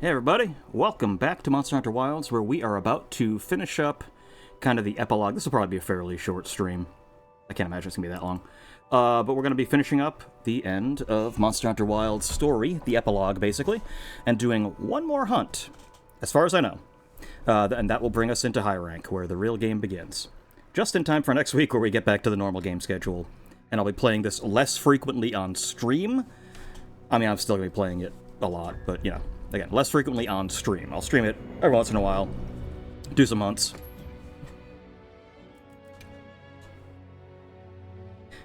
Hey everybody, welcome back to Monster Hunter Wilds, where we are about to finish up kind of the epilogue. This will probably be a fairly short stream. I can't imagine it's going to be that long. But we're going to be finishing up the end of Monster Hunter Wilds' story, the epilogue basically, and doing one more hunt, as far as I know. And that will bring us into high rank, where the real game begins. Just in time for next week, where we get back to the normal game schedule. And I'll be playing this less frequently on stream. I mean, I'm still going to be playing it a lot, but, you know, again, less frequently on stream. I'll stream it every once in a while, do some hunts.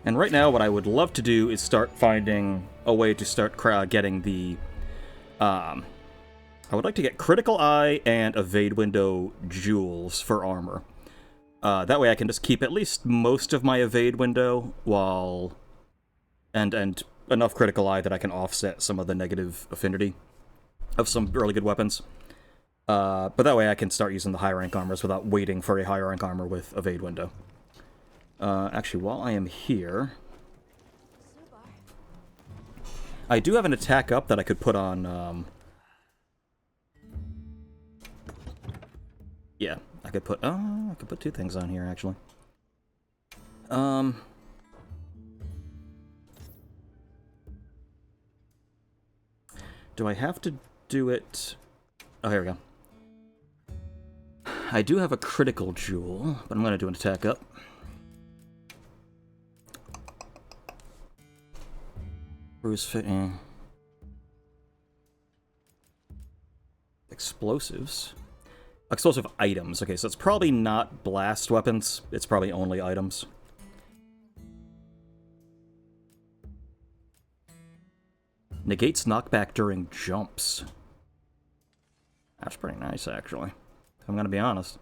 And right now, what I would love to do is start finding a way to start getting the... I would like to get Critical Eye and Evade Window jewels for armor. That way I can just keep at least most of my Evade Window while... And enough Critical Eye that I can offset some of the negative affinity of some really good weapons. But that way I can start using the high rank armors without waiting for a high rank armor with Evade Window. Actually, while I am here... I do have an attack up that I could put on... Yeah, I could put two things on here, actually. Do I have to do it... Oh, here we go. I do have a critical jewel, but I'm going to do an attack up. Bruise fitting. Explosives. Explosive items. Okay, so it's probably not blast weapons. It's probably only items. Negates knockback during jumps. That's pretty nice, actually. If I'm gonna be honest.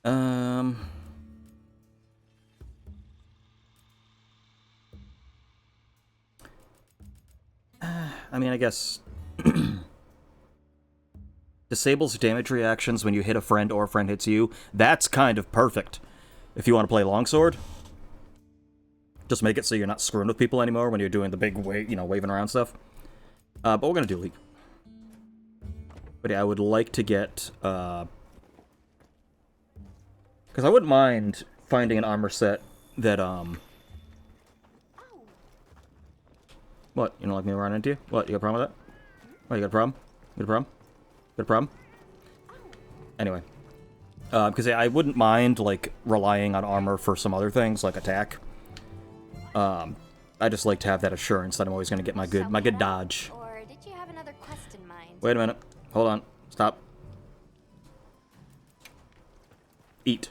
I mean, I guess... Disables damage reactions when you hit a friend or a friend hits you. That's kind of perfect. If you want to play longsword. Just make it so you're not screwing with people anymore when you're doing the big waving around stuff. But we're gonna do Leap. But yeah, I would like to get, because I wouldn't mind finding an armor set that, What? You don't like me running into you? What? You got a problem with that? What, you got a problem? You got a problem? You got a problem? Anyway. Because I wouldn't mind, like, relying on armor for some other things, like attack. I just like to have that assurance that I'm always going to get my good dodge. Or did you have another quest in mind? Wait a minute. Hold on. Stop. Eat.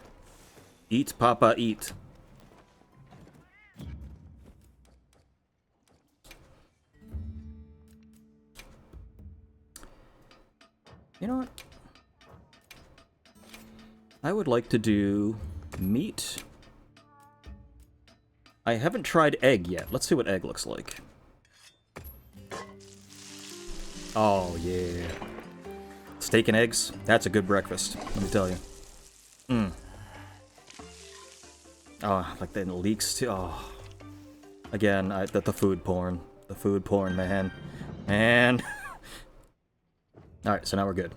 Eat, Papa, eat. You know what? I would like to do meat. I haven't tried egg yet. Let's see what egg looks like. Oh, yeah. Steak and eggs? That's a good breakfast, let me tell you. Oh, like the leeks, too. Oh. Again, the food porn. The food porn, man. Man. Alright, so now we're good.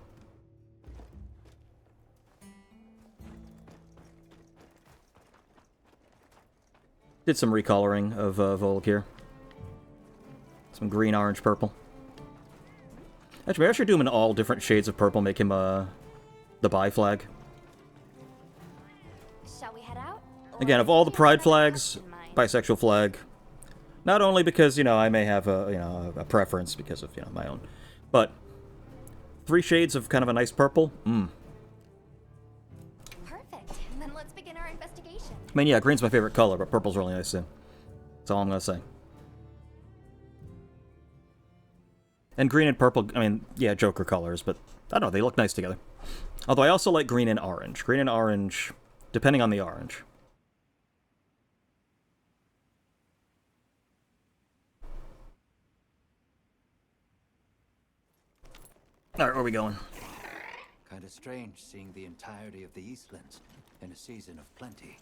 Did some recoloring of Volk here. Some green, orange, purple. Actually, maybe I should do him in all different shades of purple, make him the bi flag. Shall we head out? Again, of all the pride flags, bisexual flag. Not only because, I may have a preference because of, my own, but 3 shades of kind of a nice purple. Perfect. Then let's begin our investigation. I mean, yeah, green's my favorite color, but purple's really nice too. That's all I'm gonna say. And green and purple, I mean, yeah, Joker colors, but I don't know, they look nice together. Although I also like green and orange. Green and orange, depending on the orange. Alright, where are we going? Kinda strange seeing the entirety of the Eastlands in a season of plenty.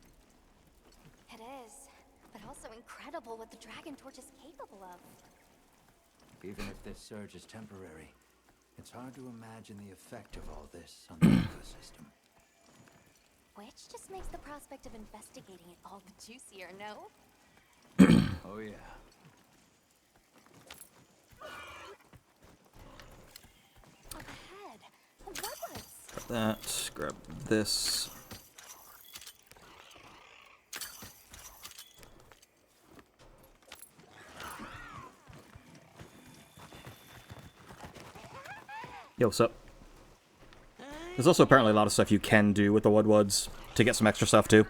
It is, but also incredible what the Dragon Torch is capable of. Even if this surge is temporary, It's hard to imagine the effect of all this on the ecosystem. Which just makes the prospect of investigating it all the juicier, no? Oh yeah. Up ahead. Redwoods. Grab that. Grab this. Yo, what's up? There's also apparently a lot of stuff you can do with the Woodwoods to get some extra stuff too.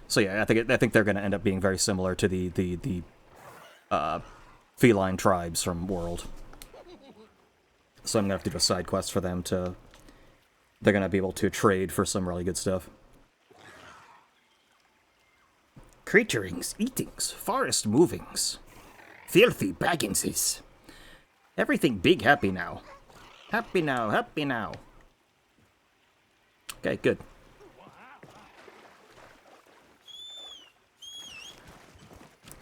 So yeah, I think they're going to end up being very similar to the feline tribes from World. So I'm going to have to do a side quest for them to... They're going to be able to trade for some really good stuff. Creaturings, eatings, forest movings, filthy bagginses. Everything big happy now. Happy now, happy now. Okay, good.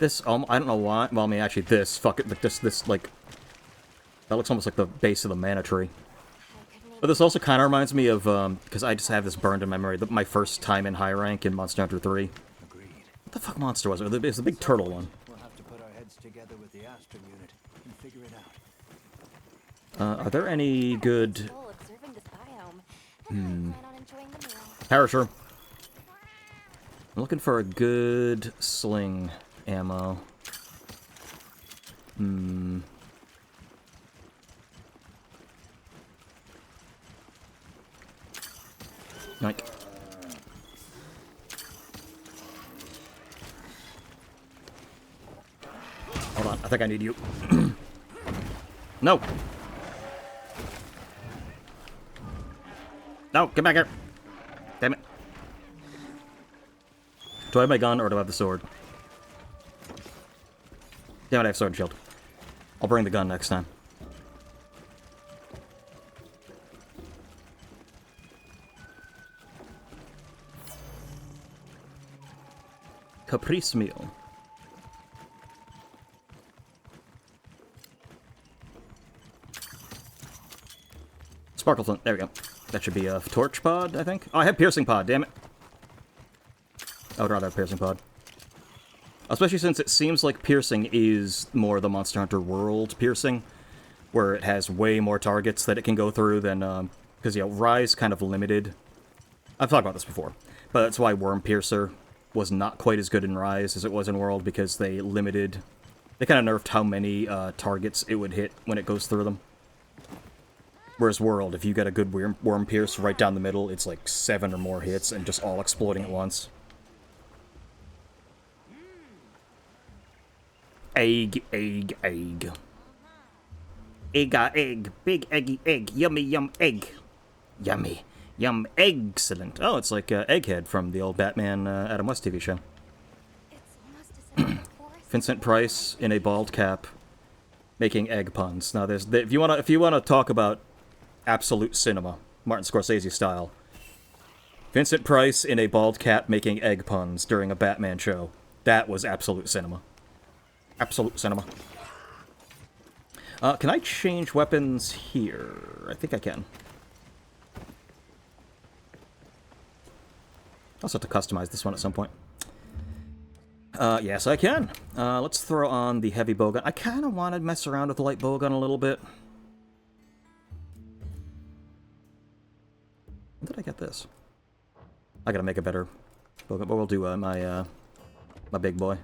This, I don't know why. Well, I mean, actually, this, fuck it, but this, like... That looks almost like the base of the mana tree. But this also kind of reminds me of, because I just have this burned in my memory, my first time in high rank in Monster Hunter 3. Agreed. What the fuck monster was it? It was the big turtle one. We'll have to put our heads together with the Astrum unit and figure it out. Are there any good... Full observing this biome. And I plan on enjoying the meal. Perisher. I'm looking for a good sling ammo. Yoink. Hold on, I think I need you. No! No, get back here! Damn it. Do I have my gun, or do I have the sword? Damn it, I have sword and shield. I'll bring the gun next time. Caprice meal. Sparkle flint. There we go. That should be a torch pod, I think. Oh, I have piercing pod, damn it. I would rather have piercing pod. Especially since it seems like piercing is more the Monster Hunter World piercing, where it has way more targets that it can go through than, because, you know, Rise kind of limited. I've talked about this before, but that's why Worm Piercer was not quite as good in Rise as it was in World, because they limited... They kind of nerfed how many targets it would hit when it goes through them. Whereas World, if you get a good Worm Pierce right down the middle, it's like 7 or more hits and just all exploding at once. Egg, egg, egg. Egg, big eggy egg, yummy yum egg. Yummy. Yum, excellent. Oh, it's like Egghead from the old Batman Adam West TV show. It's almost as if it's forest. Vincent Price in a bald cap, making egg puns. Now, there's if you wanna talk about absolute cinema, Martin Scorsese style, Vincent Price in a bald cap making egg puns during a Batman show. That was absolute cinema. Absolute cinema. Can I change weapons here? I think I can. I'll also have to customize this one at some point. Yes, I can. Let's throw on the heavy bowgun. I kind of want to mess around with the light bowgun a little bit. When did I get this? I gotta make a better bowgun, but we'll do my big boy.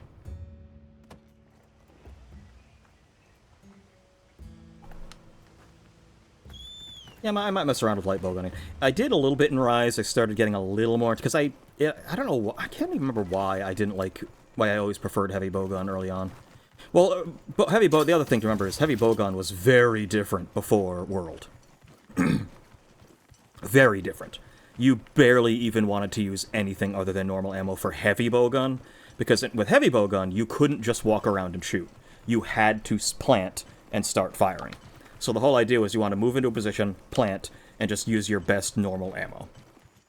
Yeah, I might mess around with light bowgunning. I did a little bit in Rise. I started getting a little more, because I don't know, I can't even remember why I didn't like, why I always preferred heavy bowgun early on. Well, but the other thing to remember is heavy bowgun was very different before World. Very different. You barely even wanted to use anything other than normal ammo for heavy bowgun, because with heavy bowgun, you couldn't just walk around and shoot. You had to plant and start firing. So the whole idea was you want to move into a position, plant, and just use your best normal ammo.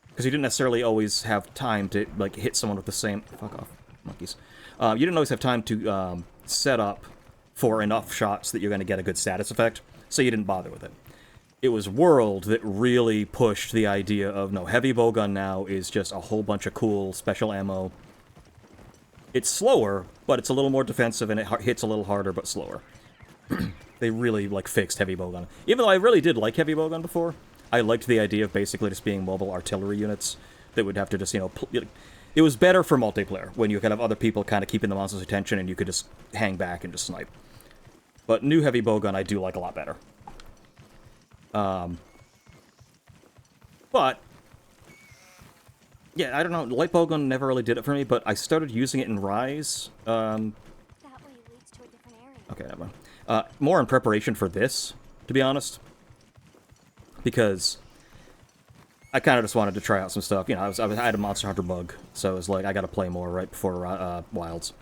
Because you didn't necessarily always have time to, like, hit someone with the same... Fuck off, monkeys. You didn't always have time to set up for enough shots that you're going to get a good status effect, so you didn't bother with it. it was World that really pushed the idea of, no, heavy bowgun now is just a whole bunch of cool special ammo. It's slower, but it's a little more defensive, and it hits a little harder, but slower. They really, like, fixed heavy bowgun. Even though I really did like heavy bowgun before, I liked the idea of basically just being mobile artillery units that would have to just, you know... It was better for multiplayer, when you could have other people kind of keeping the monster's attention, and you could just hang back and just snipe. But new heavy bowgun I do like a lot better. But... yeah, I don't know, light bowgun never really did it for me, but I started using it in Rise. That way leads to a different area. Okay, never mind. More in preparation for this, to be honest. Because I kind of just wanted to try out some stuff. You know, I had a Monster Hunter bug, so it was like, I gotta play more right before Wilds.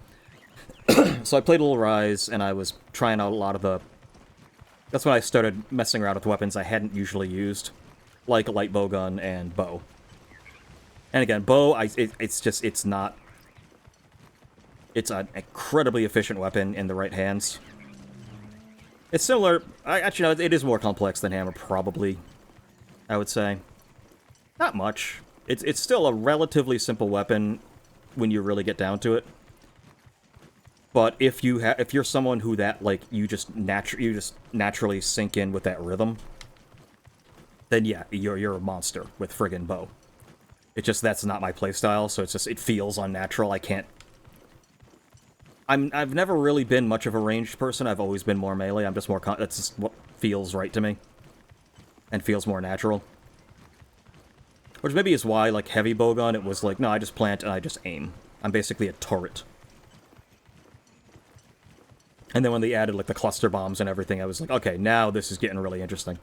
So I played a little Rise, and I was trying out a lot of the... that's when I started messing around with weapons I hadn't usually used. Like light bowgun and bow. And again, bow, it's not... it's an incredibly efficient weapon in the right hands. It's similar... actually, no, it is more complex than hammer, probably, I would say. Not much. It's still a relatively simple weapon when you really get down to it. But if you're someone who you just naturally sink in with that rhythm, then yeah, you're a monster with friggin' bow. It's just that's not my playstyle, so it feels unnatural. I can't... I've never really been much of a ranged person. I've always been more melee. I'm just more... that's just what feels right to me. And feels more natural. Which maybe is why, like, heavy bowgun, it was like, no, I just plant and I just aim. I'm basically a turret. And then when they added, like, the cluster bombs and everything, I was like, okay, now this is getting really interesting.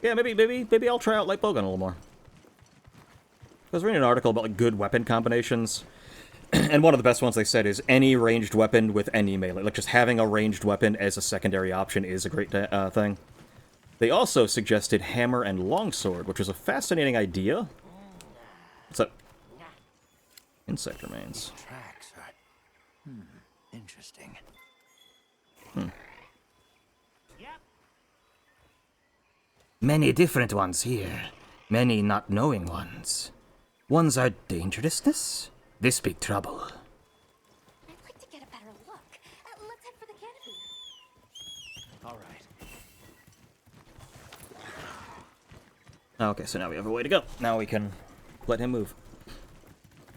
Yeah, maybe I'll try out light bowgun a little more. I was reading an article about, like, good weapon combinations. And one of the best ones they said is any ranged weapon with any melee. Like, just having a ranged weapon as a secondary option is a great thing. They also suggested hammer and longsword, which was a fascinating idea. What's up? Insect remains. These tracks are... interesting. Many different ones here. Many not knowing ones. Ones are dangerousness. This big trouble. I'd like to get a better look. Let's head for the canopy. All right. Okay, so now we have a way to go. Now we can let him move.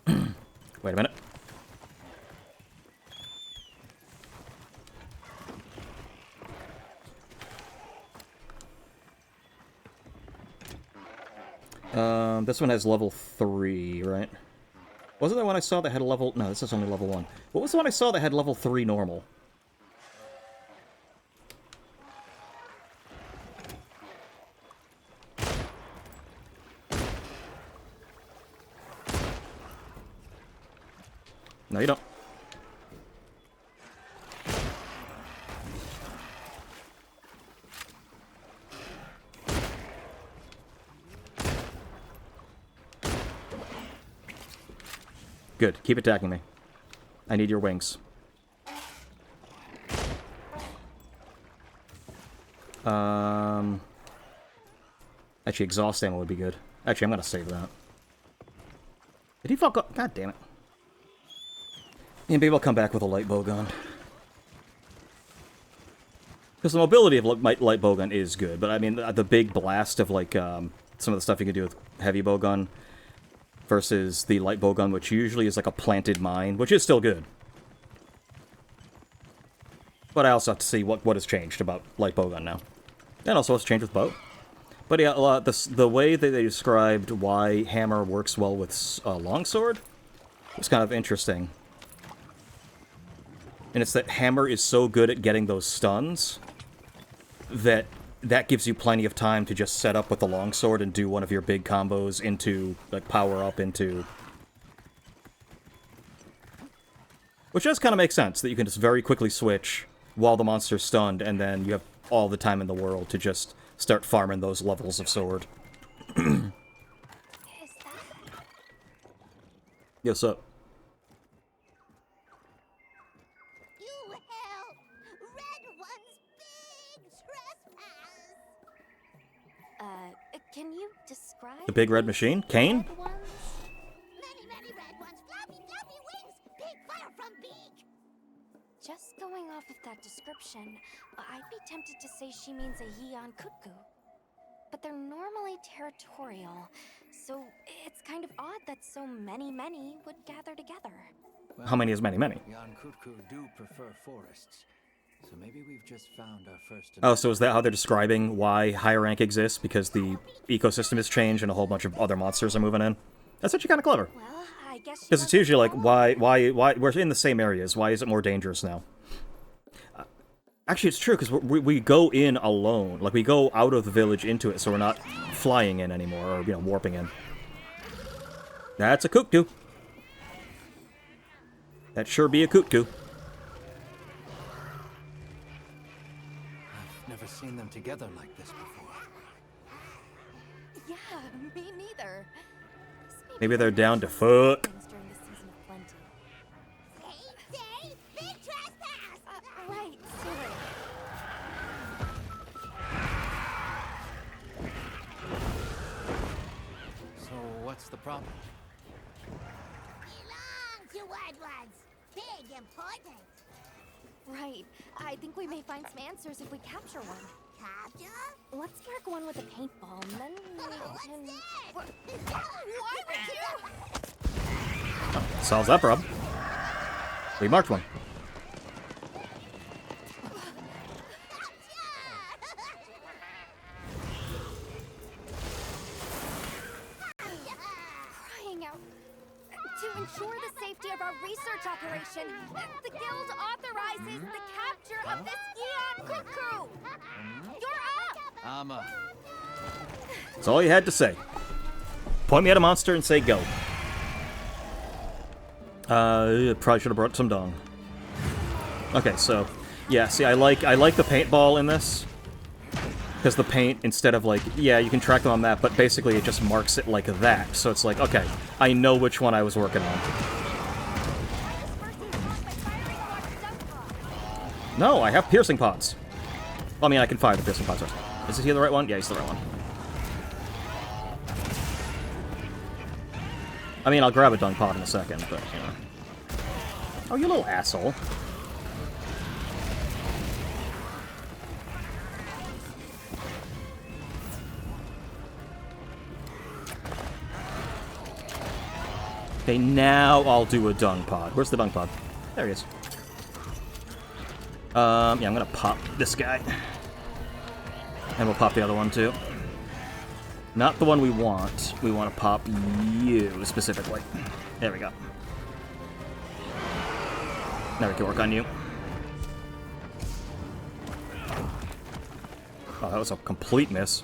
Wait a minute. This one has level 3, right? Wasn't there one I saw that had a level... no, this is only level 1. What was the one I saw that had level 3 normal? No, you don't. Good. Keep attacking me. I need your wings. Actually, exhaust ammo would be good. Actually, I'm gonna save that. Did he fuck up? God damn it. Yeah, maybe I'll come back with a light bowgun. Because the mobility of light bowgun is good, but I mean, the big blast of, like, some of the stuff you can do with heavy bowgun versus the light bowgun, which usually is like a planted mine, which is still good. But I also have to see what has changed about light bowgun now. And also what's changed with bow. But yeah, the way that they described why hammer works well with longsword was kind of interesting. And it's that hammer is so good at getting those stuns that gives you plenty of time to just set up with the longsword and do one of your big combos into, like, power up into... which does kind of make sense, that you can just very quickly switch while the monster's stunned, and then you have all the time in the world to just start farming those levels of sword. Is that... Yes, up. You help! Red One's big trespass! Can you describe The big red machine? Kane? red ones? Many, many red ones, floppy, floppy wings, big fire from beak. Just going off of that description, I'd be tempted to say she means a Heon Kut-Ku. But they're normally territorial, so it's kind of odd that so many would gather together. How many is many? Jan Kut-Ku do prefer forests, so maybe we've just found our first... Oh, so is that how they're describing why higher rank exists? Because the ecosystem has changed and a whole bunch of other monsters are moving in? That's actually kind of clever. Well, I guess Because it's usually like, why, we're in the same areas, why is it more dangerous now? Actually, it's true, because we go in alone. Like, we go out of the village into it, so we're not flying in anymore, or, you know, warping in. That's a Kut-Ku. That sure be a Kut-Ku. I've never seen them together like this before. Yeah, me neither. Maybe they're down to fuck. Things during the season of plenty. Say, big trespass. Right, sorry. So what's the problem? Belong to red ones. Big important. Right. I think we may find some answers if we capture one. Capture? Let's mark one with a paintball, and then we What's can... this? Why would you? Solves that problem. We marked one. Crying out. To ensure the safety of our research operation, the guild authorizes the capture of this Eon Kut-Ku. You're up! Amma. That's all you had to say. Point me at a monster and say go. Probably should have brought some dong. Okay, so yeah, see, I like the paintball in this, because the paint, instead of like, yeah, you can track them on that, but basically it just marks it like that. So it's like, okay, I know which one I was working on. No, I have piercing pods. Well, I mean, I can fire the piercing pods first. Is he the right one? Yeah, he's the right one. I mean, I'll grab a dung pod in a second, but, you know. Oh, you little asshole. Okay, now I'll do a dung pod. Where's the dung pod? There he is. Yeah, I'm gonna pop this guy. And we'll pop the other one, too. Not the one we want. We want to pop you, specifically. There we go. Now we can work on you. Oh, that was a complete miss.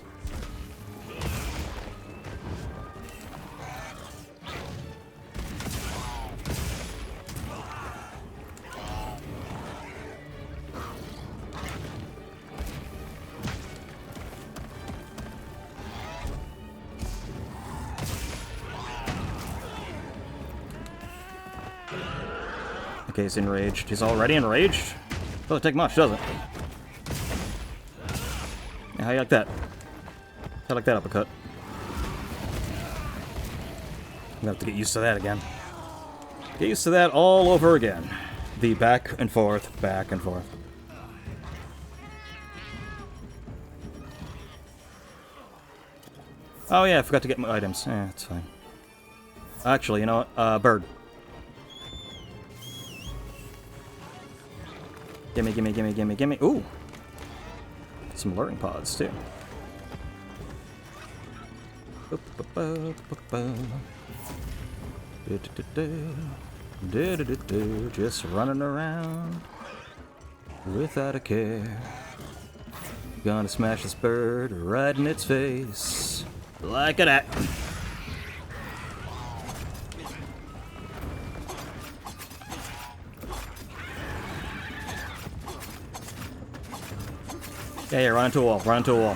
Okay, he's enraged. He's already enraged? Doesn't take much, does it? Yeah, how you like that? How you like that uppercut? I'm gonna have to get used to that again. Get used to that all over again. The back and forth, back and forth. Oh yeah, I forgot to get my items. Yeah, it's fine. Actually, you know what? Bird. Gimme, gimme, gimme, gimme, gimme. Ooh! Some luring pods, too. Just running around without a care. Gonna smash this bird right in its face. Like that. Yeah, run into a wall, run into a wall.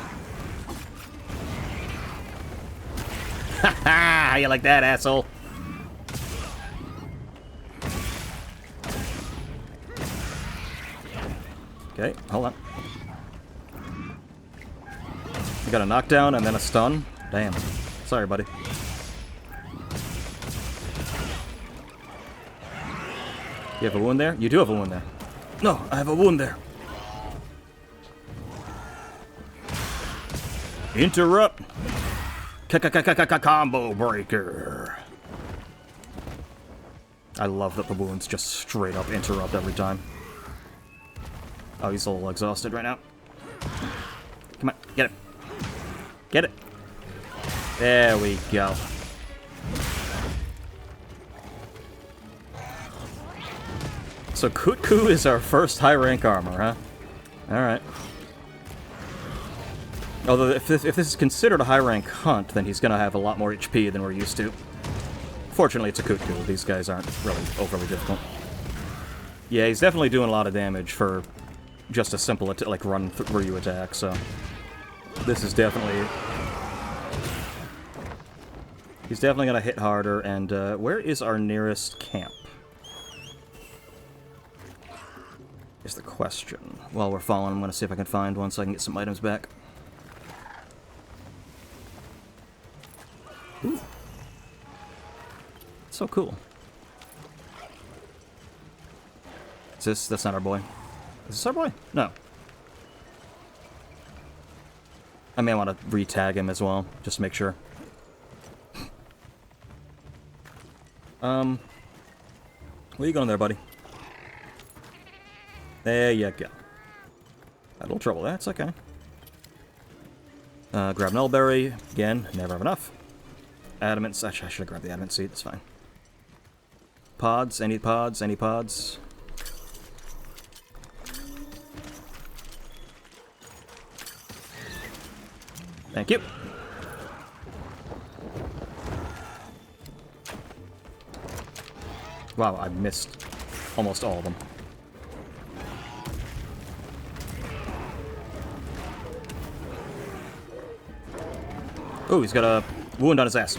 Ha ha! How you like that, asshole? Okay, hold on. I got a knockdown and then a stun. Damn. Sorry, buddy. You have a wound there? You do have a wound there. No, I have a wound there. Interrupt! Combo breaker. I love that the wounds just straight up interrupt every time. Oh, he's a little exhausted right now. Come on, get it. Get it. There we go. So Kut-Ku is our first high rank armor, huh? Alright. Although if this is considered a high rank hunt, then he's gonna have a lot more HP than we're used to. Fortunately, it's a Kut-Ku. These guys aren't really overly difficult. Yeah, he's definitely doing a lot of damage for just a simple like run through you attack, so this is definitely... He's definitely gonna hit harder, and where is our nearest camp? Is the question. While we're following, I'm gonna see if I can find one so I can get some items back. Ooh. So cool. Is this... That's not our boy. Is this our boy? No. I may want to re-tag him as well, just to make sure. Where you going there, buddy? There you go. Had a little trouble. That's okay. Grab an elberry. Again, never have enough. Adamant. Actually, I should have grabbed the adamant seed. It's fine. Pods. Any pods? Any pods? Thank you. Wow, I missed almost all of them. Oh, he's got a wound on his ass.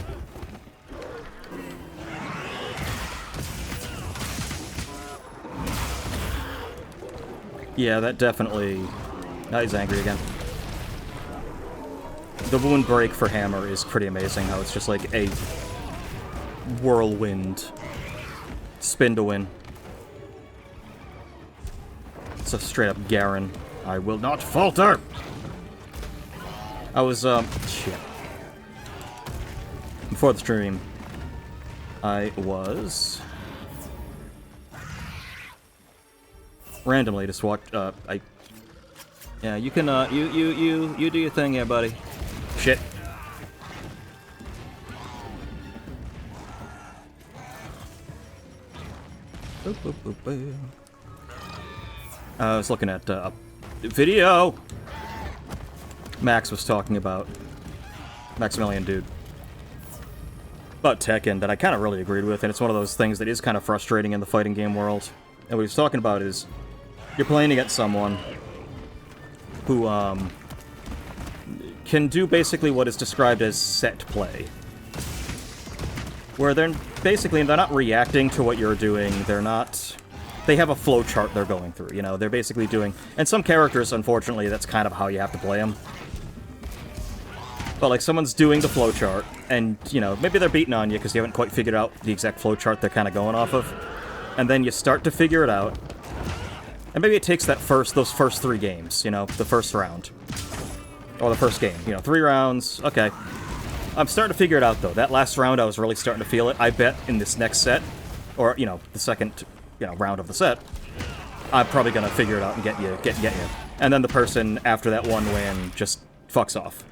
Yeah, that definitely... Now he's angry again. The wound break for Hammer is pretty amazing, how it's just like a whirlwind spin to win. It's a straight up Garen. I will not falter! I was, shit. Before the stream, I was... randomly just watch, yeah, you can, you do your thing, yeah, buddy. Shit. Boop, boop, boop, boop. I was looking at a video Max was talking about. Maximilian Dude. About Tekken that I kind of really agreed with, and it's one of those things that is kind of frustrating in the fighting game world. And what he was talking about is, you're playing against someone who, can do basically what is described as set play. Where they're not reacting to what you're doing, they have a flow chart they're going through, you know, they're basically doing, and some characters, unfortunately, that's kind of how you have to play them. But, like, someone's doing the flow chart, and, you know, maybe they're beating on you because you haven't quite figured out the exact flow chart they're kind of going off of. And then you start to figure it out. And maybe it takes those first 3 games, you know, the first round. Or the first game, you know, 3 rounds, okay. I'm starting to figure it out, though. That last round, I was really starting to feel it. I bet in this next set, or, you know, the second, you know, round of the set, I'm probably gonna figure it out and get you. And then the person, after that one win, just fucks off.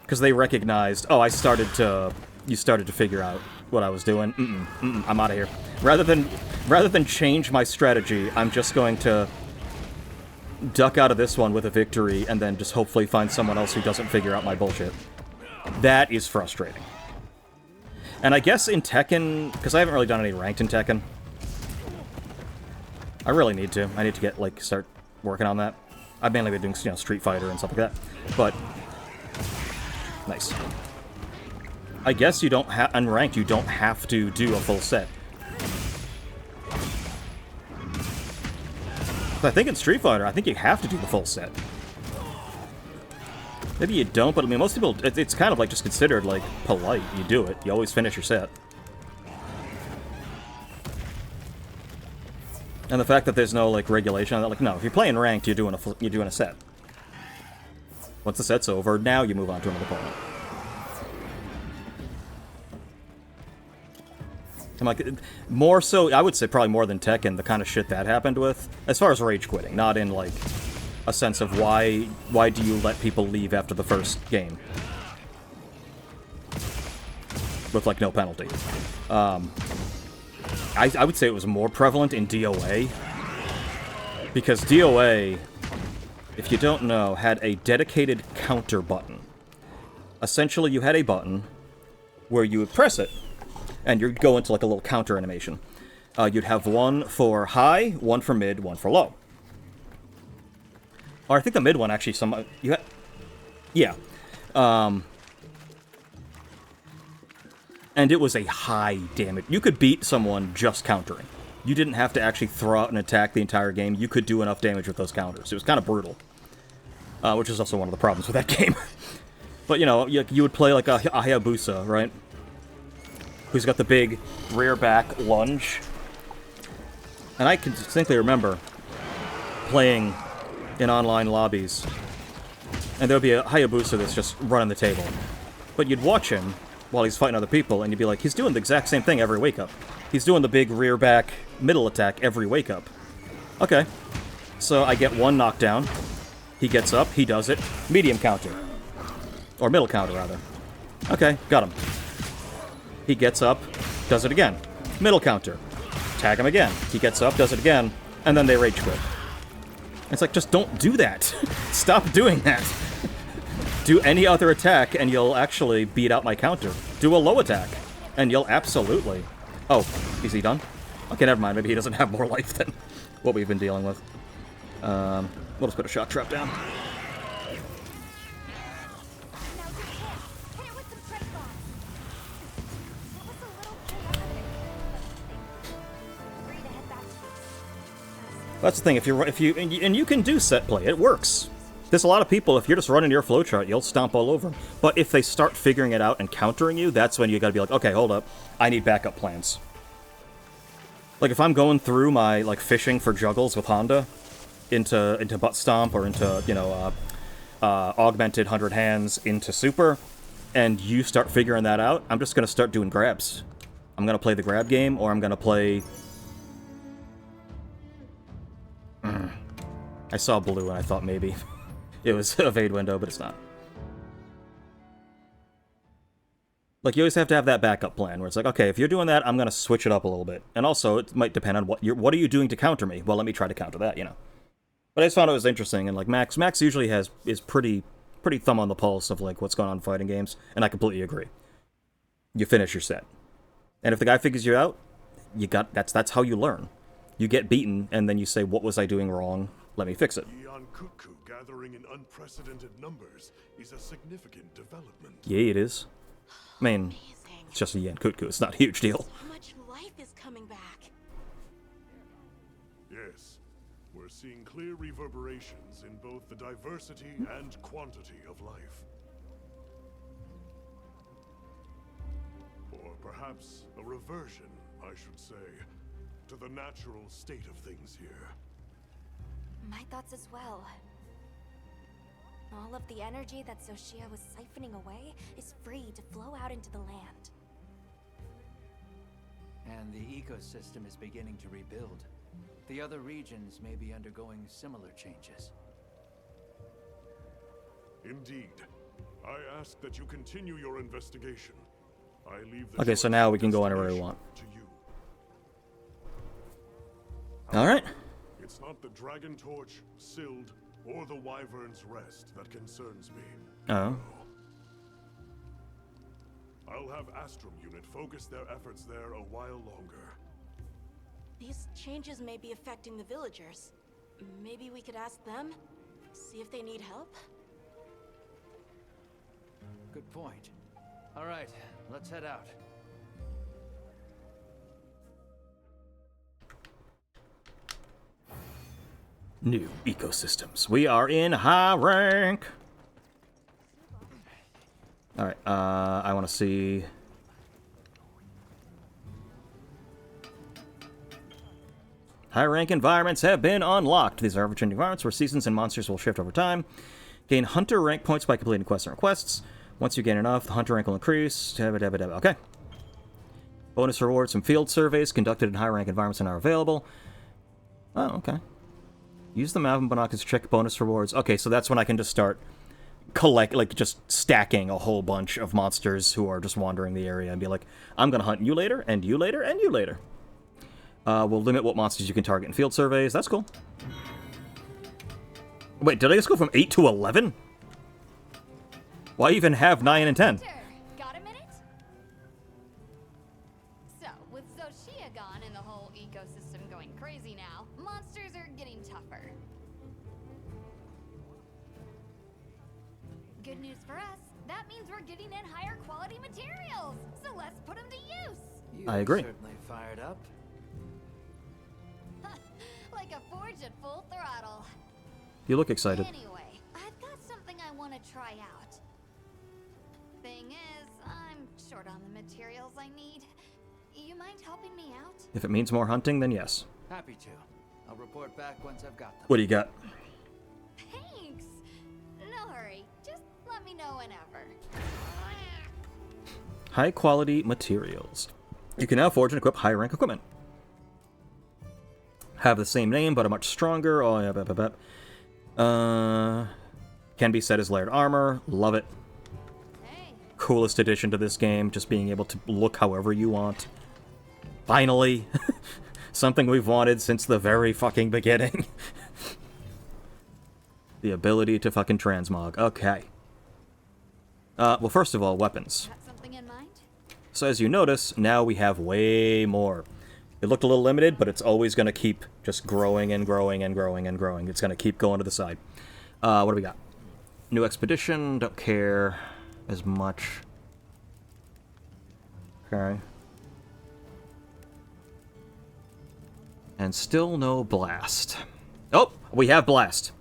Because they recognized, oh, you started to figure out what I was doing. I'm out of here. Rather than change my strategy, I'm just going to duck out of this one with a victory and then just hopefully find someone else who doesn't figure out my bullshit. That is frustrating. And I guess in Tekken, because I haven't really done any ranked in Tekken, I really need to. I need to get, like, start working on that. I've mainly been doing, you know, Street Fighter and stuff like that. But nice. I guess you don't have... Unranked, you don't have to do a full set. I think in Street Fighter, I think you have to do the full set. Maybe you don't, but I mean, most people, it's kind of like just considered like polite. You do it. You always finish your set. And the fact that there's no like regulation on that, like no, if you're playing ranked, you're doing a set. Once the set's over, now you move on to another opponent. I'm like, more so, I would say probably more than Tekken, the kind of shit that happened with, as far as rage quitting, not in like a sense of why do you let people leave after the first game with like no penalty. I would say it was more prevalent in DOA, because DOA, if you don't know, had a dedicated counter button. Essentially, you had a button where you would press it, and you'd go into like a little counter animation. You'd have one for high, one for mid, one for low. Or I think the mid one actually yeah. And it was a high damage. You could beat someone just countering. You didn't have to actually throw out an attack the entire game. You could do enough damage with those counters. It was kind of brutal. Which is also one of the problems with that game. But, you know, you would play like a Hayabusa, right? Who's got the big rear back lunge. And I can distinctly remember playing in online lobbies, and there would be a Hayabusa that's just running the table. But you'd watch him while he's fighting other people, and you'd be like, he's doing the exact same thing every wake-up. He's doing the big rear back middle attack every wake-up. Okay. So I get one knockdown. He gets up, he does it. Medium counter. Or middle counter, rather. Okay, got him. He gets up, does it again. Middle counter. Tag him again. He gets up, does it again, and then they rage quit. It's like, just don't do that. Stop doing that. Do any other attack, and you'll actually beat out my counter. Do a low attack, and you'll absolutely... Oh, is he done? Okay, never mind. Maybe he doesn't have more life than what we've been dealing with. We'll just put a shock trap down. That's the thing. If you and you can do set play, it works. There's a lot of people. If you're just running your flowchart, you'll stomp all over. But if they start figuring it out and countering you, that's when you got to be like, okay, hold up, I need backup plans. Like if I'm going through my like fishing for juggles with Honda into butt stomp or into augmented 100 hands into super, and you start figuring that out, I'm just gonna start doing grabs. I'm gonna play the grab game, or I'm gonna play. I saw blue and I thought maybe it was a evade window, but it's not. Like, you always have to have that backup plan, where it's like, okay, if you're doing that, I'm gonna switch it up a little bit. And also, it might depend on what are you doing to counter me? Well, let me try to counter that, you know. But I just found it was interesting, and like Max usually is pretty thumb on the pulse of like what's going on in fighting games, and I completely agree. You finish your set. And if the guy figures you out, that's how you learn. You get beaten, and then you say, what was I doing wrong? Let me fix it. On Kut-Ku gathering in unprecedented numbers is a significant development. Yeah, it is. I mean, Amazing. it's just a Yen Kut-Ku. It's not a huge deal. How much life is coming back? Yes, we're seeing clear reverberations in both the diversity and quantity of life. Or perhaps a reversion, I should say, to the natural state of things here. My thoughts as well. All of the energy that Xochitl was siphoning away is free to flow out into the land. And the ecosystem is beginning to rebuild. The other regions may be undergoing similar changes. Indeed. I ask that you continue your investigation. I leave the Okay, so choice now of we can go anywhere we want. destination to you. All right. It's not the Dragon Torch, Sild, or the Wyvern's Rest that concerns me. Oh. I'll have Astrum Unit focus their efforts there a while longer. These changes may be affecting the villagers. Maybe we could ask them? See if they need help? Good point. All right, let's head out. New ecosystems. We are in high rank. Alright, I want to see... High-rank environments have been unlocked. These are ever-changing environments where seasons and monsters will shift over time. Gain hunter rank points by completing quests and requests. Once you gain enough, the hunter rank will increase. Okay. Bonus rewards from field surveys conducted in high-rank environments are now available. Oh, okay. Use the map and binoculars to check bonus rewards. Okay, so that's when I can just start just stacking a whole bunch of monsters who are just wandering the area and be like, I'm gonna hunt you later, and you later, and you later. We'll limit what monsters you can target in field surveys. That's cool. Wait, did I just go from 8 to 11? Why even have 9 and 10? Got a minute? So, with Zoshia gone and the whole ecosystem going crazy now, monsters are getting tougher. Good news for us, that means we're getting in higher quality materials, so let's put them to use. I agree. Certainly fired up. Like a forge at full throttle. You look excited. Anyway, I've got something I want to try out. Thing is, I'm short on the materials I need. You mind helping me out? If it means more hunting, then yes. Happy to. I'll report back once I've got them. What do you got? Thanks! No hurry, just let me know whenever. High quality materials. You can now forge and equip high rank equipment. Have the same name, but are much stronger. Oh, yeah, can be set as layered armor. Love it. Hey, Coolest addition to this game, just being able to look however you want. Finally! Something we've wanted since the very fucking beginning. The ability to fucking transmog. Okay. Well, first of all, weapons. got something in mind? So as you notice, now we have way more. It looked a little limited, but it's always going to keep just growing and growing and growing and growing. It's going to keep going to the side. What do we got? New expedition, don't care as much. Okay. And still no blast. Oh, we have blast.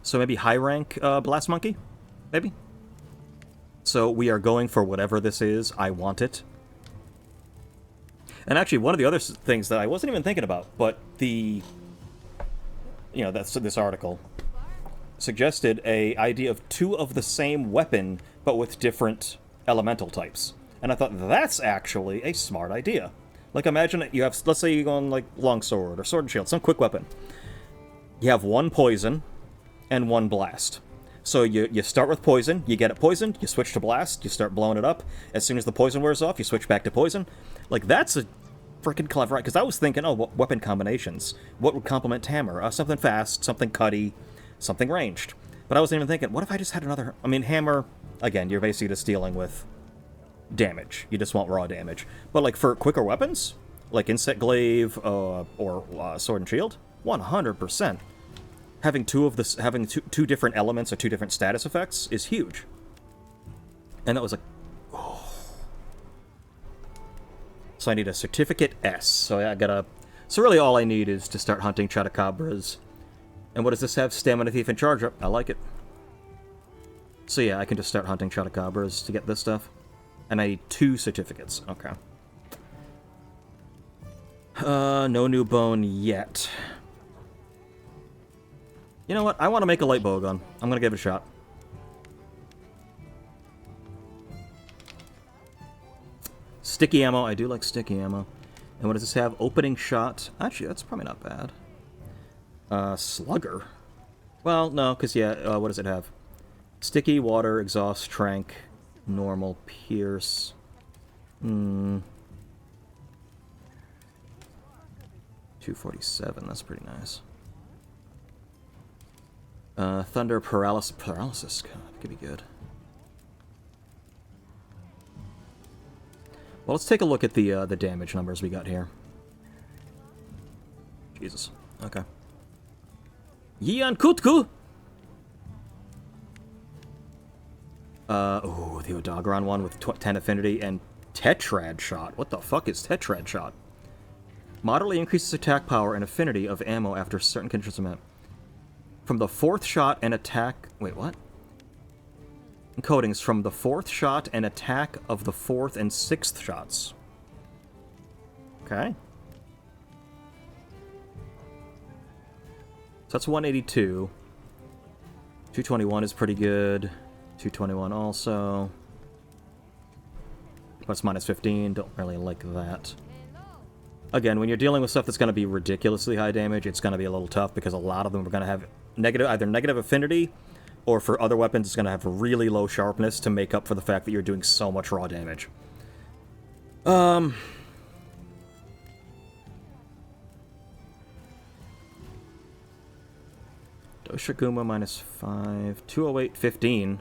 So maybe high rank blast monkey? Maybe? So we are going for whatever this is. I want it. And actually, one of the other things that I wasn't even thinking about, but that's this article suggested a idea of 2 of the same weapon, but with different elemental types. And I thought, that's actually a smart idea. Like, imagine you have, let's say you go on, like, longsword or sword and shield, some quick weapon. You have 1 poison and 1 blast. So you start with poison, you get it poisoned, you switch to blast, you start blowing it up. As soon as the poison wears off, you switch back to poison. Like, that's a freaking clever, because I was thinking, what weapon combinations? What would complement hammer? Something fast, something cutty, something ranged. But I wasn't even thinking, what if I just had another... I mean, hammer, again, you're basically just dealing with damage. You just want raw damage. But, like, for quicker weapons, like insect glaive or sword and shield, 100%. Having two different elements or 2 different status effects is huge. And that was like, oh. So I need a certificate S. So I gotta. So really, all I need is to start hunting Chotacabras. And what does this have? Stamina Thief and Charge Up. I like it. So yeah, I can just start hunting Chotacabras to get this stuff. And I need 2 certificates. Okay. No new bone yet. You know what? I want to make a light bowgun. I'm going to give it a shot. Sticky ammo. I do like sticky ammo. And what does this have? Opening shot. Actually, that's probably not bad. Slugger. Well, no, because, yeah, what does it have? Sticky, water, exhaust, trank, normal, pierce. 247. That's pretty nice. Thunder, paralysis. God, could be good. Well, let's take a look at the damage numbers we got here. Jesus. Okay. Yian Kut-Ku! Oh, the Odagron one with 10 affinity and Tetrad Shot. What the fuck is Tetrad Shot? Moderately increases attack power and affinity of ammo after certain conditions are met. From the 4th shot and attack... Wait, what? coatings from the 4th shot and attack of the 4th and 6th shots. Okay. So that's 182. 221 is pretty good. 221 also. Plus minus 15, don't really like that. Again, when you're dealing with stuff that's going to be ridiculously high damage, it's going to be a little tough because a lot of them are going to have either negative affinity, or for other weapons, it's going to have really low sharpness to make up for the fact that you're doing so much raw damage. Doshiguma minus 5. 208, 15.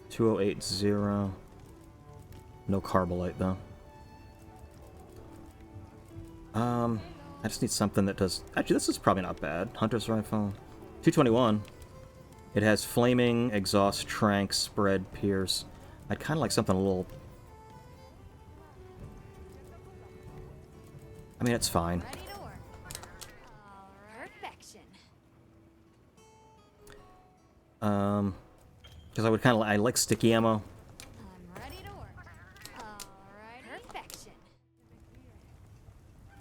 208, 0. No Carbolite, though. I just need something that does... Actually, this is probably not bad. Hunter's Rifle. 221. It has Flaming, Exhaust, Trank, Spread, Pierce. I'd kind of like something a little... I mean, it's fine. Because I would kind of... I like sticky ammo.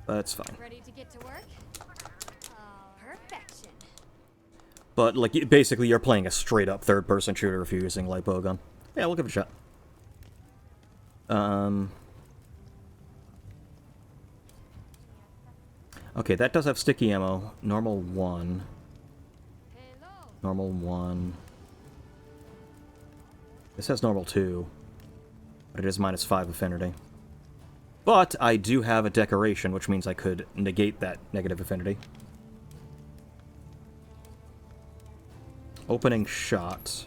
But it's fine. Ready to get to work? Perfection. But, like, basically you're playing a straight-up third-person shooter if you're using light bowgun. Yeah, we'll give it a shot. Okay, that does have sticky ammo. Normal 1. Normal 1. This has normal 2. But it is minus 5 affinity. But I do have a decoration, which means I could negate that negative affinity. Opening shot.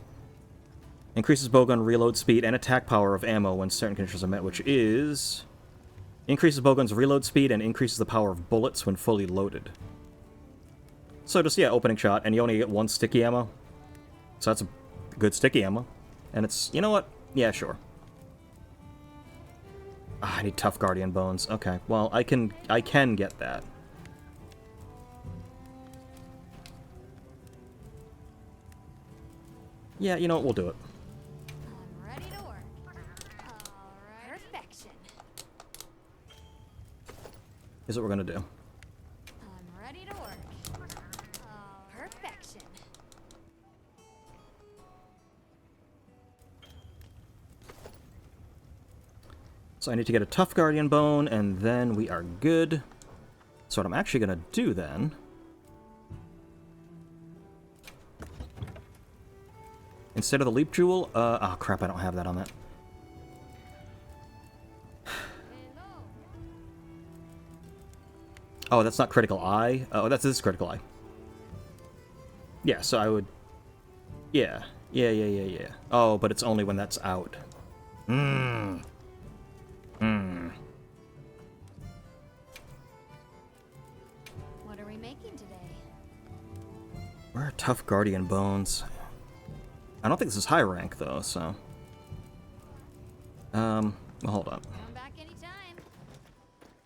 Increases bowgun reload speed and attack power of ammo when certain conditions are met, which is... Increases bowgun's reload speed and increases the power of bullets when fully loaded. So just, yeah, opening shot, and you only get 1 sticky ammo. So that's a good sticky ammo. And it's... You know what? Yeah, sure. I need Tough Guardian Bones. Okay, well, I can get that. Yeah, you know what? We'll do it. I'm ready to work. All right. Perfection. Here's what we're gonna do. I'm ready to work. Perfection. So I need to get a Tough Guardian Bone, and then we are good. So what I'm actually gonna do then... Instead of the Leap Jewel, oh crap, I don't have that on that. Oh, that's not Critical Eye? Oh, this is Critical Eye. Yeah, so I would... Yeah. Yeah. Oh, but it's only when that's out. What are we making today? Where are Tough Guardian Bones? I don't think this is high rank, though, so... Well, hold up. Come back anytime.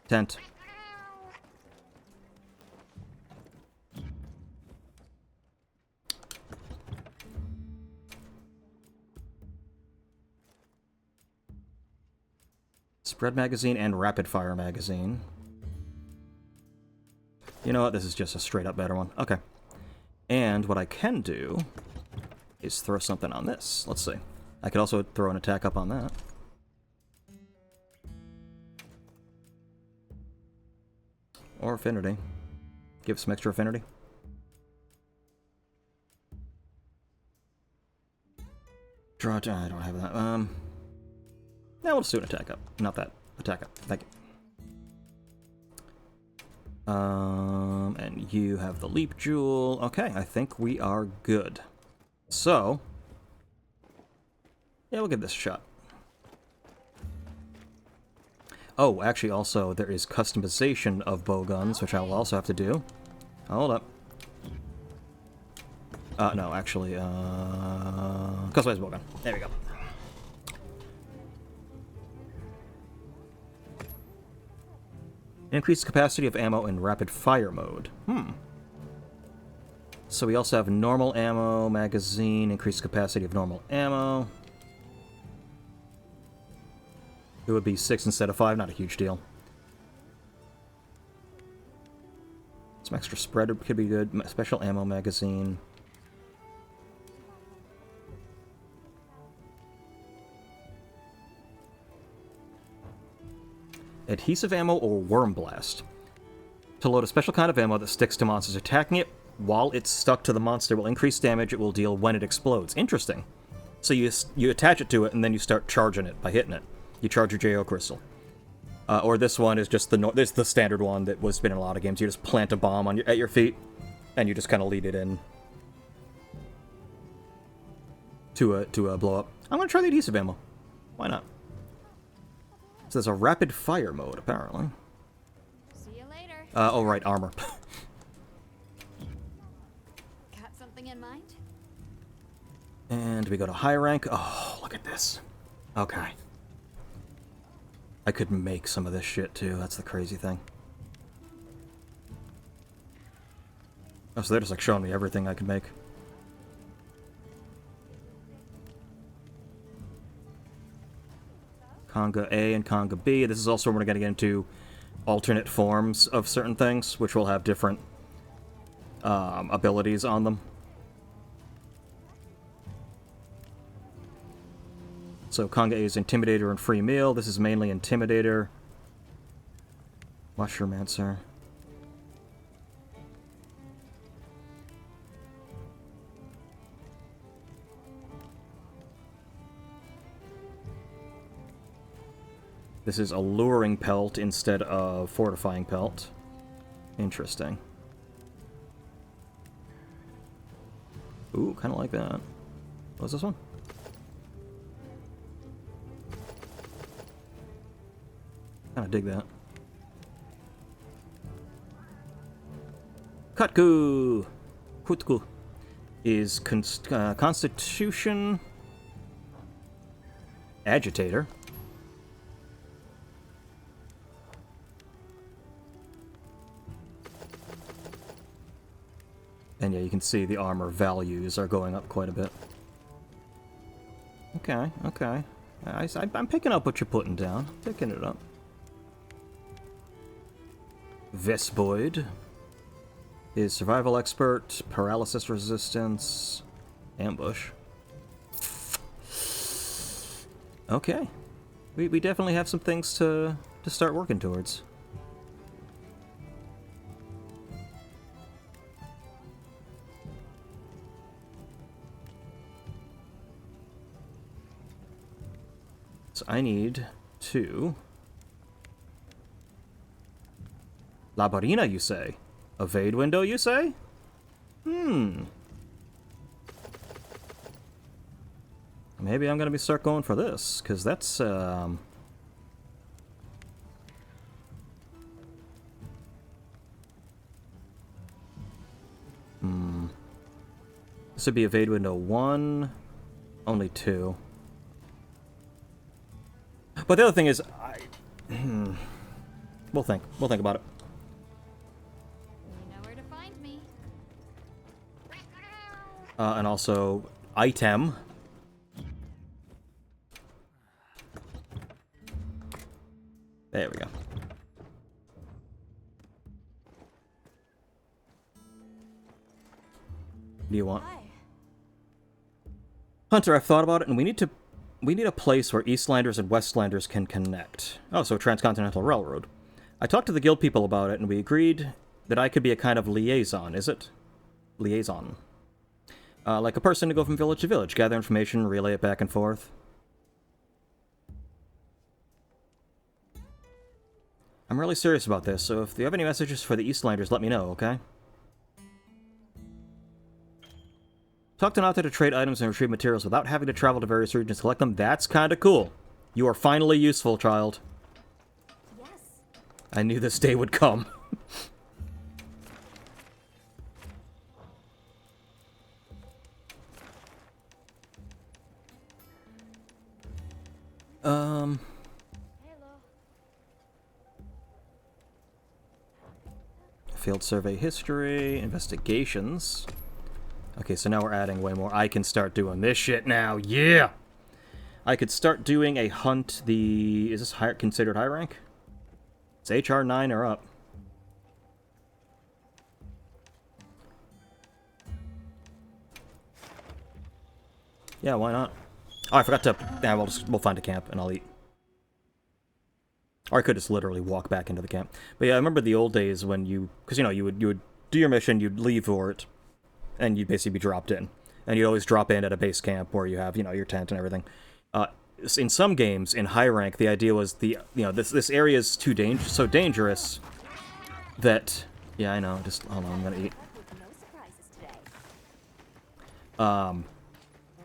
Tent. Spread magazine and rapid fire magazine. You know what? This is just a straight up better one. Okay. And what I can do is throw something on this. Let's see. I could also throw an attack up on that. Or affinity. Give some extra affinity. Draw. I don't have that. Now we'll just do an attack up. Not that. Attack up. Thank you. And you have the Leap Jewel. Okay, I think we are good. So, yeah, we'll give this a shot. Oh, actually, also, there is customization of bowguns, which I will also have to do. Hold up. No, actually, customize bowgun. There we go. Increase the capacity of ammo in rapid fire mode. So we also have normal ammo, magazine, increased capacity of normal ammo. It would be 6 instead of 5, not a huge deal. Some extra spread could be good. Special ammo magazine. Adhesive ammo or worm blast. To load a special kind of ammo that sticks to monsters. Attacking it while it's stuck to the monster will increase damage it will deal when it explodes. Interesting. So you attach it to it and then you start charging it by hitting it. You charge your JO crystal. Or this one is just this is the standard one that was been in a lot of games. You just plant a bomb on at your feet and you just kind of lead it in to blow up. I'm gonna try the adhesive ammo. Why not? So there's a rapid fire mode apparently. See you later. Oh right, armor. Got something in mind? And we go to high rank. Oh, look at this. Okay. I could make some of this shit too. That's the crazy thing. Oh, so they're just like showing me everything I could make. Conga A and Conga B. This is also where we're going to get into alternate forms of certain things, which will have different abilities on them. So Conga A is Intimidator and Free Meal. This is mainly Intimidator. Mushroomancer. This is Alluring Pelt instead of Fortifying Pelt. Interesting. Ooh, kind of like that. What's this one? Kind of dig that. Kut-Ku! Kut-Ku is Constitution Agitator. And yeah, you can see the armor values are going up quite a bit. Okay, okay. I'm picking up what you're putting down. Picking it up. Vesboid is Survival Expert, Paralysis Resistance, Ambush. Okay. We definitely have some things to start working towards. So I need to... Labarina, you say? Evade window, you say? Maybe I'm gonna start going for this, because that's, This would be evade window 1, only 2. But the other thing is, we'll think about it. You know where to find me. And also, item. There we go. What do you want? Hi. Hunter, I've thought about it, and we need a place where Eastlanders and Westlanders can connect. Oh, so Transcontinental Railroad. I talked to the guild people about it, and we agreed that I could be a kind of liaison, is it? Liaison. Like a person to go from village to village, gather information, relay it back and forth. I'm really serious about this, so if you have any messages for the Eastlanders, let me know, okay? Talk to Nata to trade items and retrieve materials without having to travel to various regions to collect them. That's kind of cool. You are finally useful, child. Yes. I knew this day would come. Field survey history, investigations. Okay, so now we're adding way more. I can start doing this shit now. Yeah! I could start doing a hunt. Is this considered high rank? It's HR 9 or up. Yeah, why not? Oh, I forgot to... Yeah, we'll find a camp and I'll eat. Or I could just literally walk back into the camp. But yeah, I remember the old days when you... Because, you know, you would do your mission, you'd leave for it, and you'd basically be dropped in. And you'd always drop in at a base camp where you have, you know, your tent and everything. In some games, in high rank, the idea was this area is so dangerous that... Yeah, I know, just... Hold on, I'm gonna eat.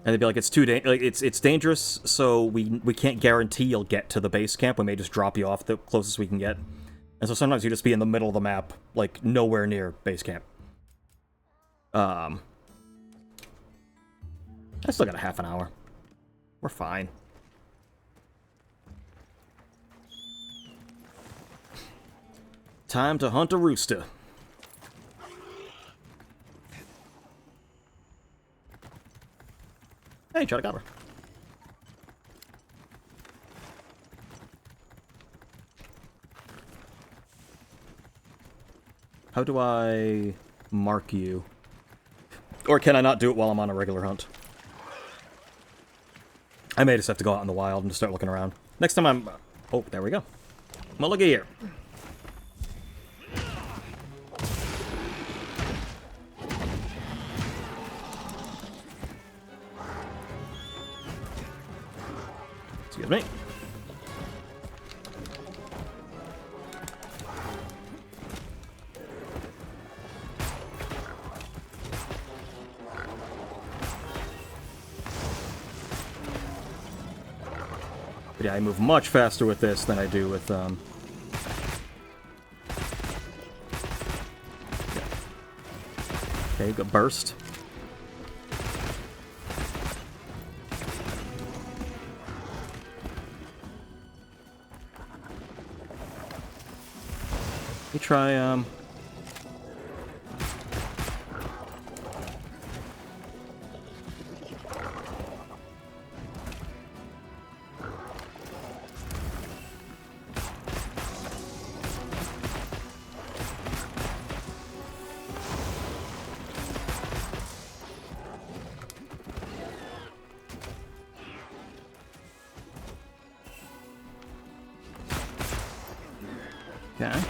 And they'd be like, it's dangerous, so we can't guarantee you'll get to the base camp. We may just drop you off the closest we can get. And so sometimes you just be in the middle of the map, like, nowhere near base camp. I still got a half an hour. We're fine. Time to hunt a rooster. Hey, Chotagabra. How do I mark you? Or can I not do it while I'm on a regular hunt? I may just have to go out in the wild and just start looking around. Next time I'm... Oh, there we go. Well, looky here. Excuse me. But yeah, I move much faster with this than I do with, Okay, go burst. Let me try, Okay.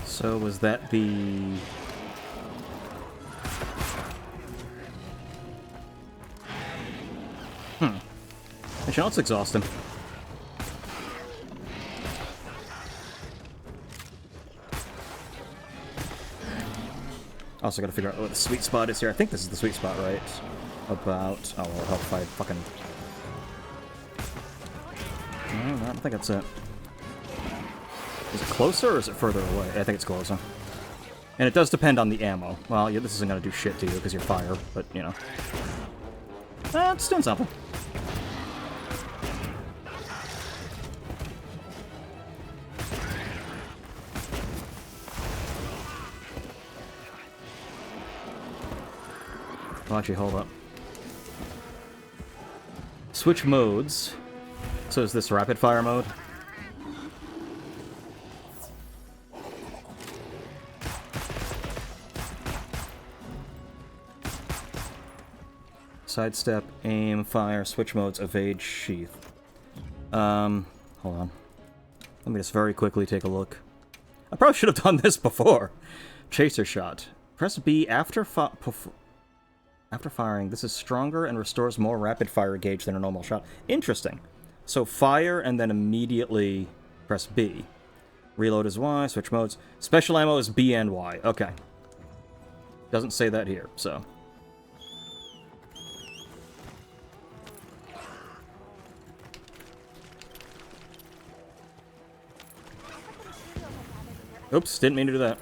So was that the... Actually, let's exhaust him. Also gotta figure out what the sweet spot is here. I think this is the sweet spot, right? About... Oh, well, help if I fucking... No, I don't think that's it. Is it closer or is it further away? I think it's closer. And it does depend on the ammo. Well, yeah, this isn't gonna do shit to you because you're fire, but, you know. It's doing something. Well, actually, hold up. Switch modes. So is this rapid fire mode? Sidestep, aim, fire, switch modes, evade, sheath. Hold on. Let me just very quickly take a look. I probably should have done this before. Chaser shot. Press B after firing. This is stronger and restores more rapid fire gauge than a normal shot. Interesting. So fire and then immediately press B. Reload is Y, switch modes. Special ammo is B and Y. Okay. Doesn't say that here, so... Oops, didn't mean to do that.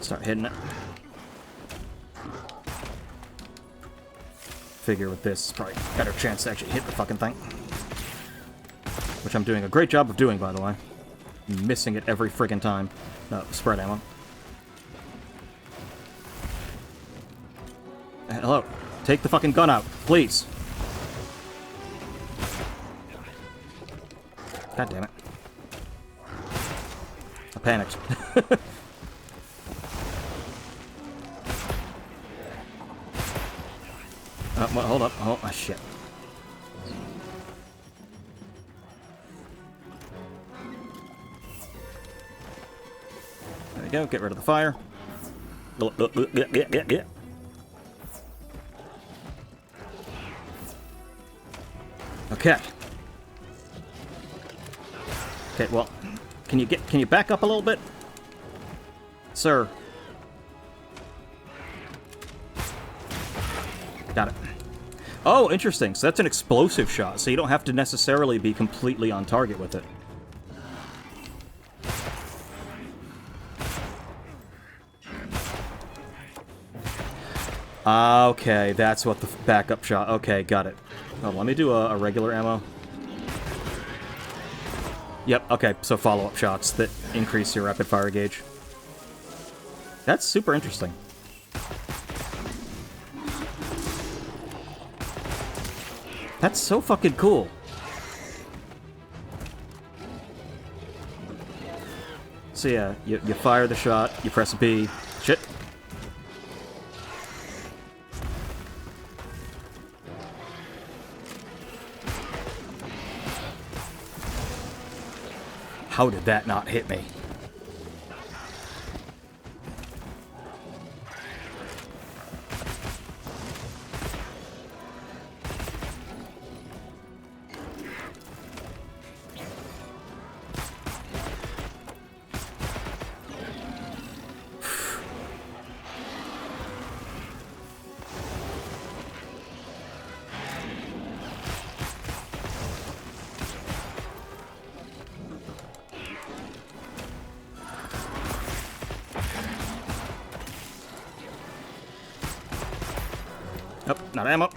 Start hitting it. Figure with this, probably better chance to actually hit the fucking thing. Which I'm doing a great job of doing, by the way. I'm missing it every friggin' time. No, spread ammo. Hello. Take the fucking gun out, please. God damn it. I panicked. Well, hold up. Oh, shit. There we go. Get rid of the fire. Okay. Okay, well, can you back up a little bit? Sir. Got it. Oh, interesting. So that's an explosive shot, so you don't have to necessarily be completely on target with it. Okay, that's what the backup shot... Okay, got it. Oh, let me do a regular ammo. Yep, okay, so follow-up shots that increase your rapid-fire gauge. That's super interesting. That's so fucking cool. So yeah, you fire the shot, you press B. Shit. How did that not hit me? Oh, not ammo.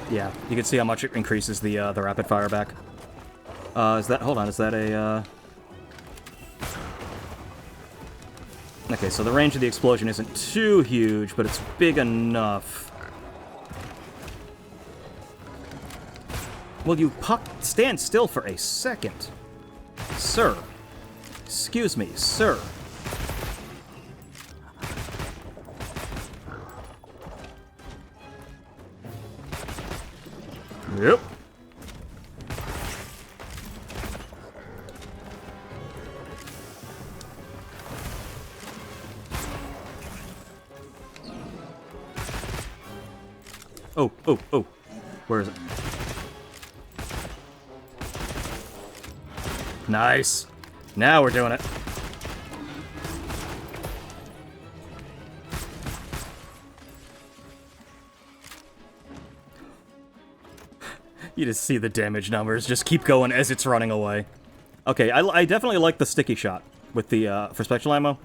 Yeah, you can see how much it increases the rapid fire back. Is that... Hold on, is that a... Okay, so the range of the explosion isn't too huge, but it's big enough. Will you stand still for a second? Sir. Excuse me, sir. Yep. Oh, oh, oh. Where is it? Nice. Now we're doing it. You just see the damage numbers just keep going as it's running away. Okay, I definitely like the sticky shot with the for special ammo.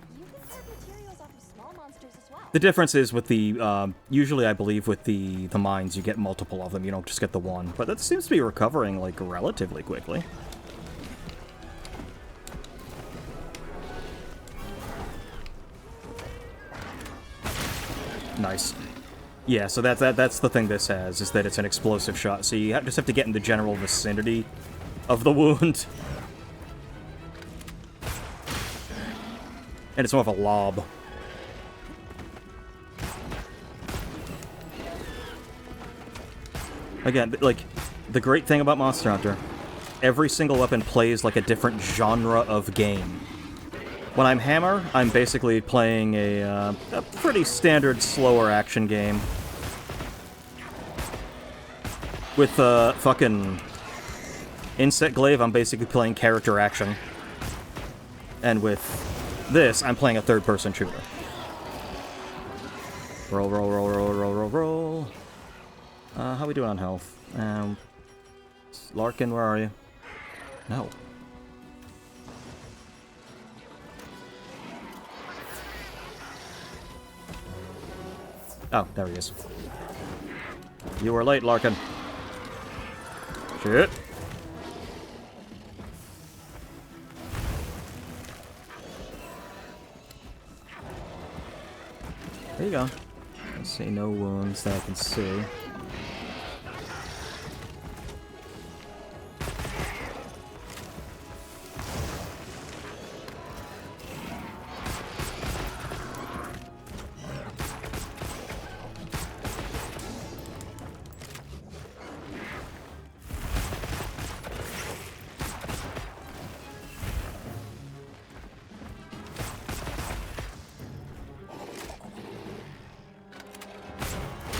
The difference is with the usually I believe with the mines you get multiple of them. You don't just get the one, but that seems to be recovering like relatively quickly. Nice. Yeah, so that's the thing this has, is that it's an explosive shot, so you just have to get in the general vicinity of the wound. And it's more of a lob. Again, like, the great thing about Monster Hunter every single weapon plays like a different genre of game. When I'm Hammer, I'm basically playing a pretty standard, slower action game. With fucking Insect Glaive, I'm basically playing character action. And with this, I'm playing a third-person shooter. Roll, roll, roll, roll, roll, roll, roll. How we doing on health? Larkin, where are you? No. Oh, there he is. You were late, Larkin. Shit. There you go. I see no wounds that I can see.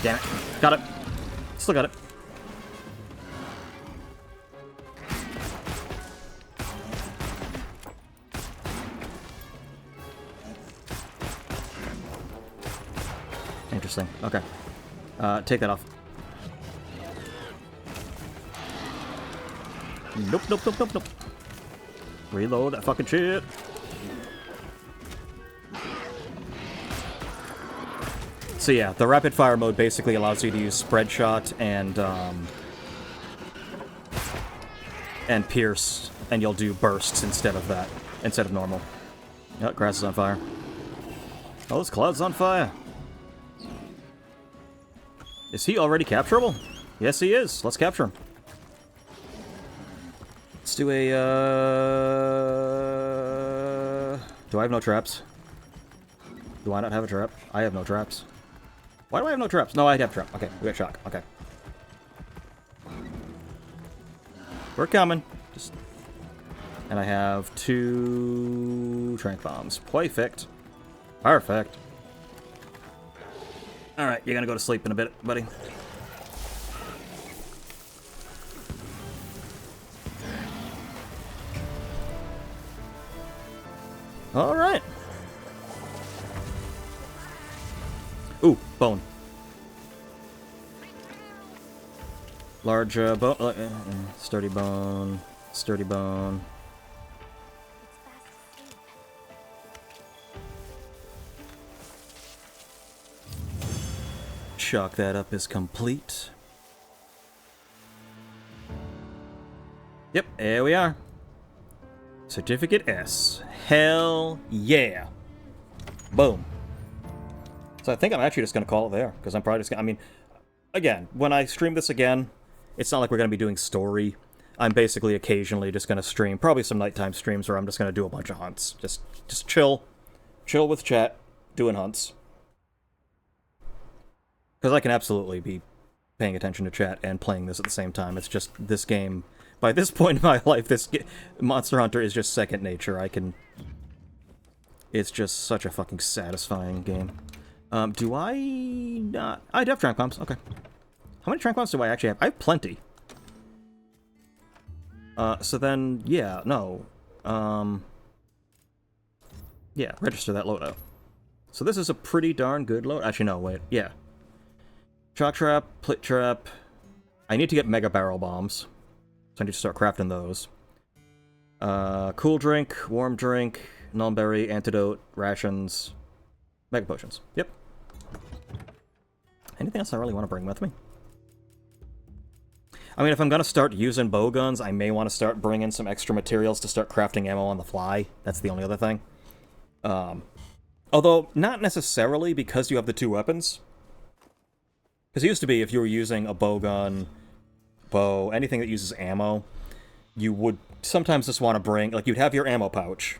Damn it. Got it. Still got it. Interesting. Okay. Take that off. Nope, nope, nope, nope, nope. Reload that fucking shit. So yeah, the rapid fire mode basically allows you to use spread shot and pierce, and you'll do bursts instead of that, instead of normal. Oh, grass is on fire. Oh, this cloud's on fire. Is he already capturable? Yes, he is. Let's capture him. Let's do a, do I have no traps? Do I not have a trap? I have no traps. Why do I have no traps? No, I have trap. Okay, we got shock. Okay. We're coming. Just... And I have 2 trank bombs. Perfect. Perfect. Alright, you're gonna go to sleep in a bit, buddy. Alright. Ooh, bone. Large bone. Sturdy bone. Sturdy bone. Chalk that up as complete. Yep, there we are. Certificate S. Hell yeah. Boom. So I think I'm actually just going to call it there, because I'm probably just going to... I mean, again, when I stream this again, it's not like we're going to be doing story. I'm basically occasionally just going to stream, probably some nighttime streams where I'm just going to do a bunch of hunts. Just chill. Chill with chat, doing hunts. Because I can absolutely be paying attention to chat and playing this at the same time. It's just this game... By this point in my life, Monster Hunter is just second nature. I can... It's just such a fucking satisfying game. Do I not... I do have trank bombs, okay. How many trank bombs do I actually have? I have plenty. So then, yeah, no. Yeah, register that loadout. So this is a pretty darn good load. Actually, no, wait, yeah. Shock trap, plit trap. I need to get mega barrel bombs. So I need to start crafting those. Cool drink, warm drink, nullberry, antidote, rations, mega potions. Yep. Anything else I really want to bring with me? I mean, if I'm going to start using bow guns, I may want to start bringing some extra materials to start crafting ammo on the fly. That's the only other thing. Although, not necessarily because you have the 2 weapons. Because it used to be, if you were using a bow gun, bow, anything that uses ammo, you would sometimes just want to bring... Like, you'd have your ammo pouch,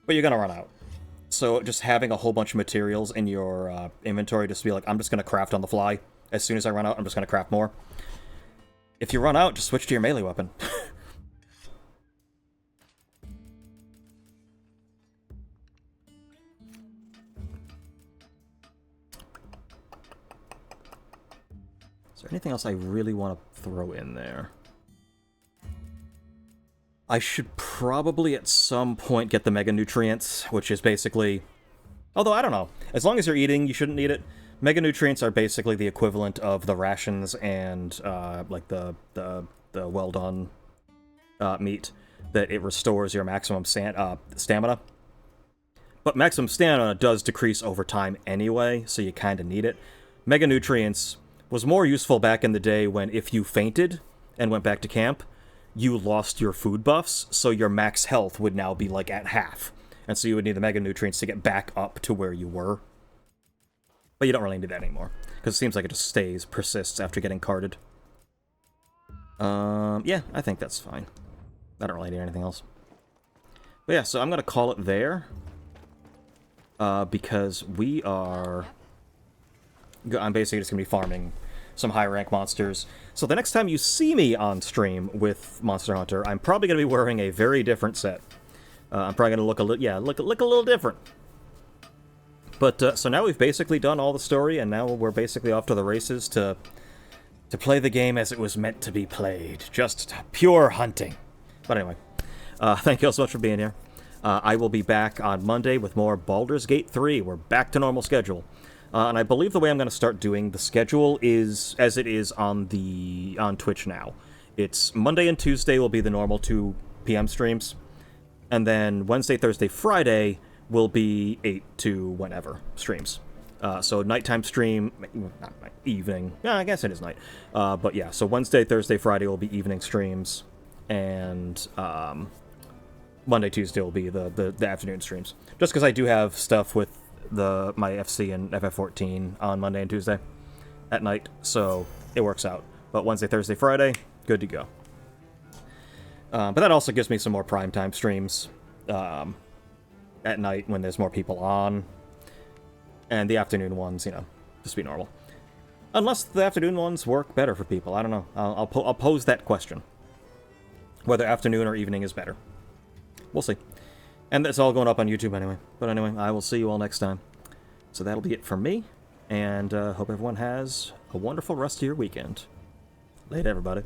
but you're going to run out. So just having a whole bunch of materials in your inventory, just to be like, I'm just going to craft on the fly. As soon as I run out, I'm just going to craft more. If you run out, just switch to your melee weapon. Is there anything else I really want to throw in there? I should probably at some point get the Mega Nutrients, which is basically... Although, I don't know. As long as you're eating, you shouldn't need it. Mega Nutrients are basically the equivalent of the rations and, like, the well-done meat, that it restores your maximum stamina. But maximum stamina does decrease over time anyway, so you kind of need it. Mega Nutrients was more useful back in the day when if you fainted and went back to camp, you lost your food buffs, so your max health would now be, like, at half. And so you would need the Mega Nutrients to get back up to where you were. But you don't really need that anymore, because it seems like it just persists after getting carded. Yeah, I think that's fine. I don't really need anything else. But yeah, so I'm going to call it there. Because we are... I'm basically just going to be farming some high-rank monsters. So the next time you see me on stream with Monster Hunter, I'm probably going to be wearing a very different set. I'm probably going to look a little different. But, so now we've basically done all the story, and now we're basically off to the races to play the game as it was meant to be played. Just pure hunting. But anyway, thank you all so much for being here. I will be back on Monday with more Baldur's Gate 3. We're back to normal schedule. And I believe the way I'm going to start doing the schedule is as it is on Twitch now. It's Monday and Tuesday will be the normal 2 p.m. streams. And then Wednesday, Thursday, Friday will be 8 to whenever streams. So nighttime stream, not night, evening. Yeah, I guess it is night. But yeah, so Wednesday, Thursday, Friday will be evening streams. And Monday, Tuesday will be the afternoon streams. Just because I do have stuff with my FC and FF14 on Monday and Tuesday at night, so it works out. But Wednesday, Thursday, Friday, good to go. But that also gives me some more primetime streams at night when there's more people on. And the afternoon ones, you know, just be normal. Unless the afternoon ones work better for people. I don't know. I'll pose that question. Whether afternoon or evening is better. We'll see. And that's all going up on YouTube anyway. But anyway, I will see you all next time. So that'll be it from me. And hope everyone has a wonderful rest of your weekend. Later, everybody.